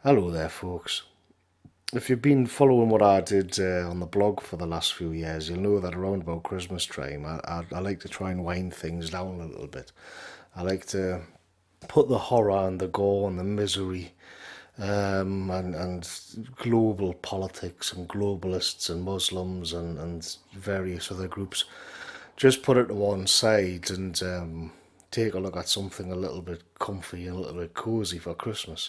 Hello there, folks. If you've been following what I did on the blog for the last few years, you'll know that around about Christmas time, I like to try and wind things down a little bit. I like to put the horror and the gore and the misery and global politics and globalists and Muslims and various other groups, just put it to one side and take a look at something a little bit comfy and a little bit cozy for Christmas.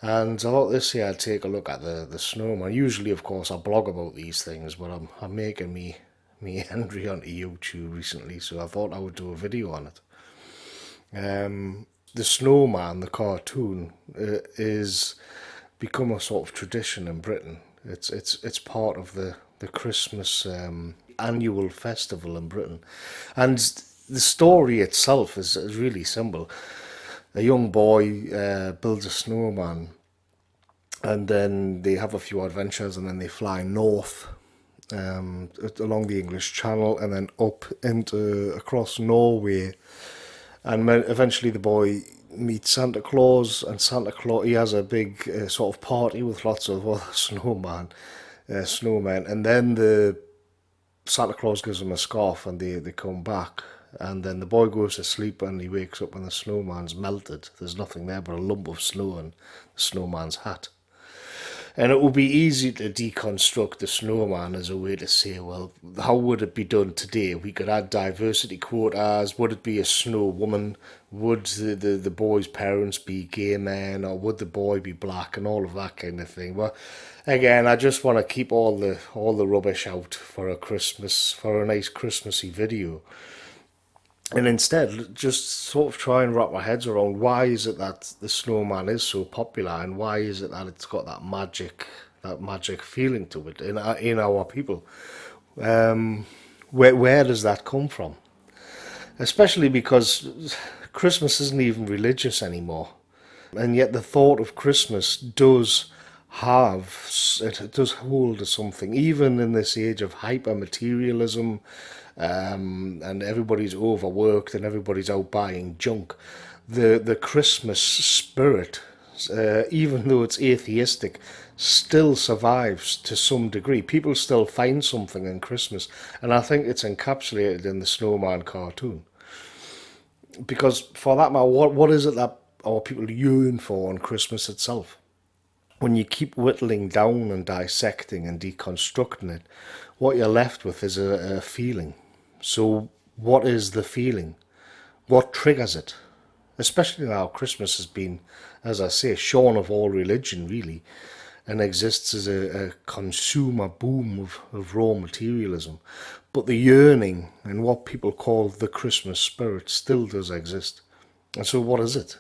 And I thought this year I'd take a look at the snowman. Usually, of course, I blog about these things, but I'm making me entry onto YouTube recently, so I thought I would do a video on it. The snowman, the cartoon, is become a sort of tradition in Britain. It's part of the Christmas annual festival in Britain, and the story itself is really simple. A young boy builds a snowman, and then they have a few adventures, and then they fly north along the English Channel, and then up into across Norway, and eventually the boy meets Santa Claus, and Santa Claus he has a big sort of party with lots of other snowmen, and then the Santa Claus gives him a scarf, and they come back. And then the boy goes to sleep and he wakes up and the snowman's melted. There's nothing there but a lump of snow and the snowman's hat. And it would be easy to deconstruct the snowman as a way to say, well, how would it be done today? We could add diversity quotas. Would it be a snow woman? Would the boy's parents be gay men? Or would the boy be black? And all of that kind of thing. But again, I just want to keep all the rubbish out for a nice Christmassy video. And instead, just sort of try and wrap our heads around why is it that the snowman is so popular, and why is it that it's got that magic feeling to it in our people. Where does that come from? Especially because Christmas isn't even religious anymore, and yet the thought of Christmas it does hold something, even in this age of hyper materialism, and everybody's overworked and everybody's out buying junk. The Christmas spirit, even though it's atheistic, still survives to some degree. People still find something in Christmas, and I think it's encapsulated in the snowman cartoon. Because for that matter, what is it that our people yearn for on Christmas itself? When you keep whittling down and dissecting and deconstructing it, what you're left with is a feeling. So what is the feeling? What triggers it? Especially now Christmas has been, as I say, shorn of all religion really, and exists as a consumer boom of raw materialism. But the yearning and what people call the Christmas spirit still does exist. And so what is it?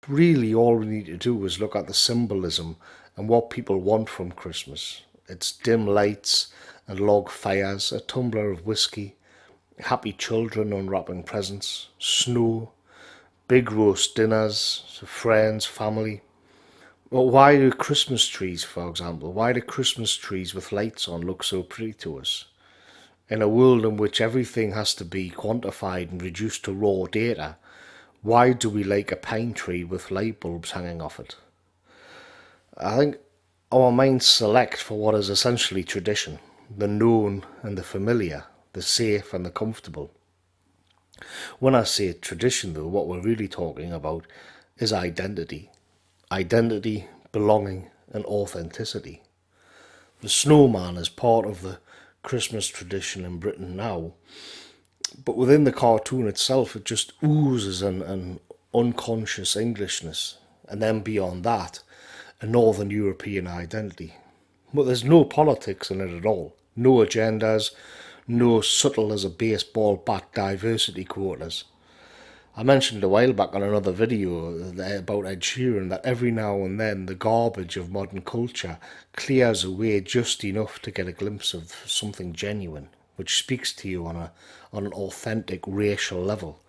Really, all we need to do is look at the symbolism and what people want from Christmas. It's dim lights and log fires, a tumbler of whiskey, happy children unwrapping presents, snow, big roast dinners, friends, family. Well, why do Christmas trees, for example, why do Christmas trees with lights on look so pretty to us? In a world in which everything has to be quantified and reduced to raw data, why do we like a pine tree with light bulbs hanging off it? I think our minds select for what is essentially tradition, the known and the familiar, the safe and the comfortable. When I say tradition, though, what we're really talking about is identity. Identity, belonging, and authenticity. The snowman is part of the Christmas tradition in Britain now, but within the cartoon itself, it just oozes an unconscious Englishness, and then beyond that, a Northern European identity. But there's no politics in it at all, no agendas, no subtle as a baseball bat diversity quotas. I mentioned a while back on another video about Ed Sheeran that every now and then the garbage of modern culture clears away just enough to get a glimpse of something genuine, which speaks to you on an authentic racial level.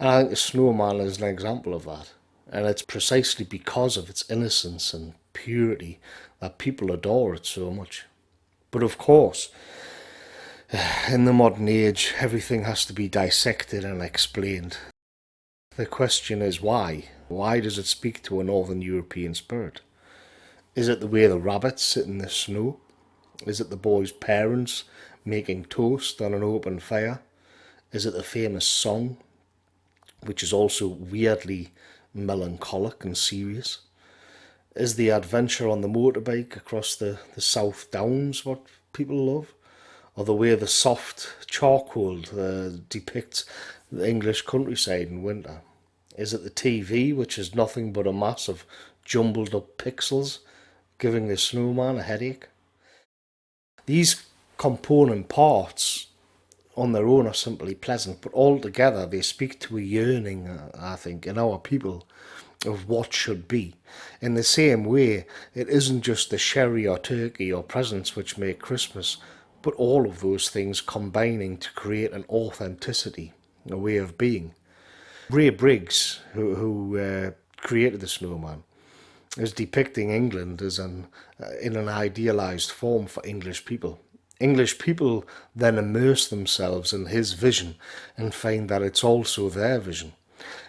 And I think the snowman is an example of that. And it's precisely because of its innocence and purity that people adore it so much. But of course, in the modern age, everything has to be dissected and explained. The question is why? Why does it speak to a Northern European spirit? Is it the way the rabbits sit in the snow? Is it the boy's parents making toast on an open fire? Is it the famous song, which is also weirdly melancholic and serious? Is the adventure on the motorbike across the South Downs what people love? Or the way the soft charcoal depicts the English countryside in winter? Is it the TV, which is nothing but a mass of jumbled up pixels, giving the snowman a headache? These component parts on their own are simply pleasant, but altogether they speak to a yearning, I think, in our people of what should be. In the same way, it isn't just the sherry or turkey or presents which make Christmas, but all of those things combining to create an authenticity, a way of being. Ray Briggs, who created the snowman, is depicting England as in an idealized form for English people. English people then immerse themselves in his vision and find that it's also their vision.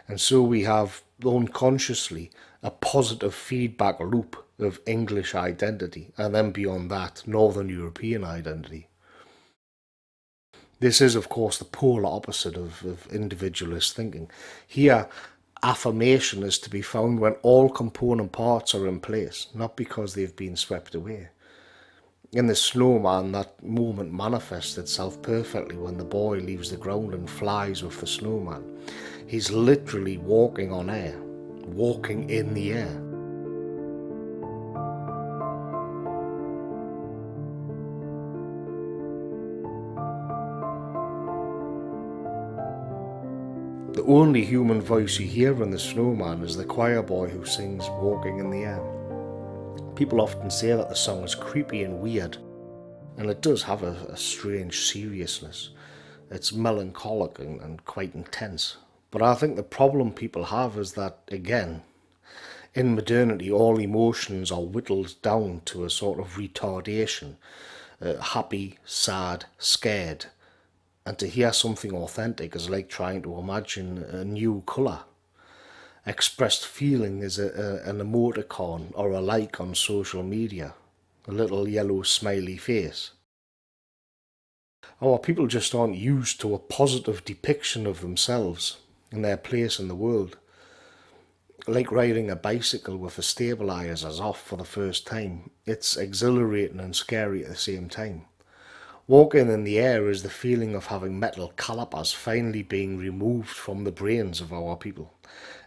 And so we have unconsciously a positive feedback loop of English identity, and then beyond that, Northern European identity. This is, of course, the polar opposite of individualist thinking. Here, affirmation is to be found when all component parts are in place, not because they've been swept away. In the snowman, that moment manifests itself perfectly when the boy leaves the ground and flies with the snowman. He's literally walking on air, walking in the air. The only human voice you hear in the snowman is the choir boy who sings Walking in the Air. People often say that the song is creepy and weird, and it does have a strange seriousness. It's melancholic and quite intense. But I think the problem people have is that, again, in modernity, all emotions are whittled down to a sort of retardation. Happy, sad, scared. And to hear something authentic is like trying to imagine a new colour. Expressed feeling is an emoticon or a like on social media, a little yellow smiley face. Our people just aren't used to a positive depiction of themselves and their place in the world. Like riding a bicycle with the stabilizers off for the first time, it's exhilarating and scary at the same time. Walking in the air is the feeling of having metal calipers finally being removed from the brains of our people.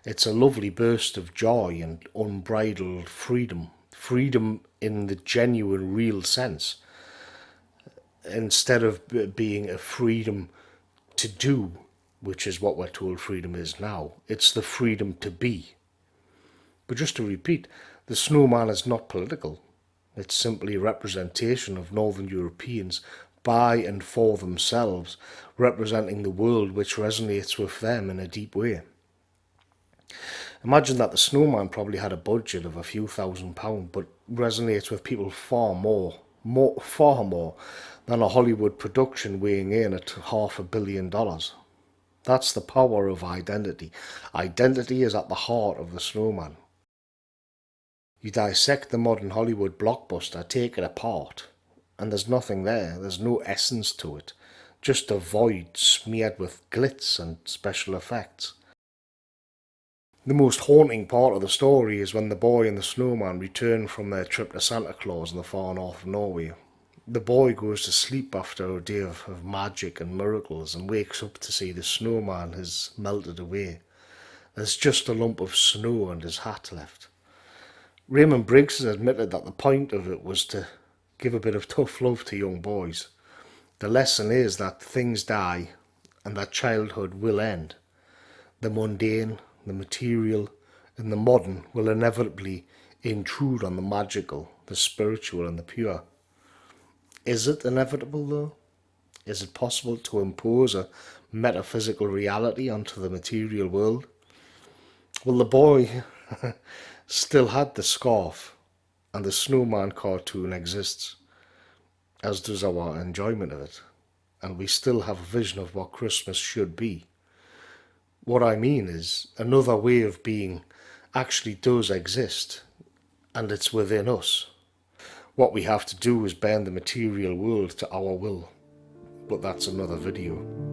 It's a lovely burst of joy and unbridled freedom. Freedom in the genuine, real sense. Instead of being a freedom to do, which is what we're told freedom is now, it's the freedom to be. But just to repeat, the snowman is not political. It's simply a representation of Northern Europeans by and for themselves, representing the world which resonates with them in a deep way. Imagine that the snowman probably had a budget of a few £1,000s, but resonates with people far more than a Hollywood production weighing in at $500 million. That's the power of identity. Identity is at the heart of the snowman. You dissect the modern Hollywood blockbuster, take it apart, and there's nothing there. There's no essence to it. Just a void smeared with glitz and special effects. The most haunting part of the story is when the boy and the snowman return from their trip to Santa Claus in the far north of Norway. The boy goes to sleep after a day of magic and miracles and wakes up to see the snowman has melted away. There's just a lump of snow and his hat left. Raymond Briggs has admitted that the point of it was to give a bit of tough love to young boys. The lesson is that things die and that childhood will end. The mundane, the material, and the modern will inevitably intrude on the magical, the spiritual, and the pure. Is it inevitable, though? Is it possible to impose a metaphysical reality onto the material world? Well, the boy still had the scarf, and the snowman cartoon exists, as does our enjoyment of it, and we still have a vision of what Christmas should be. What I mean is, another way of being actually does exist, and it's within us. What we have to do is bend the material world to our will, but that's another video.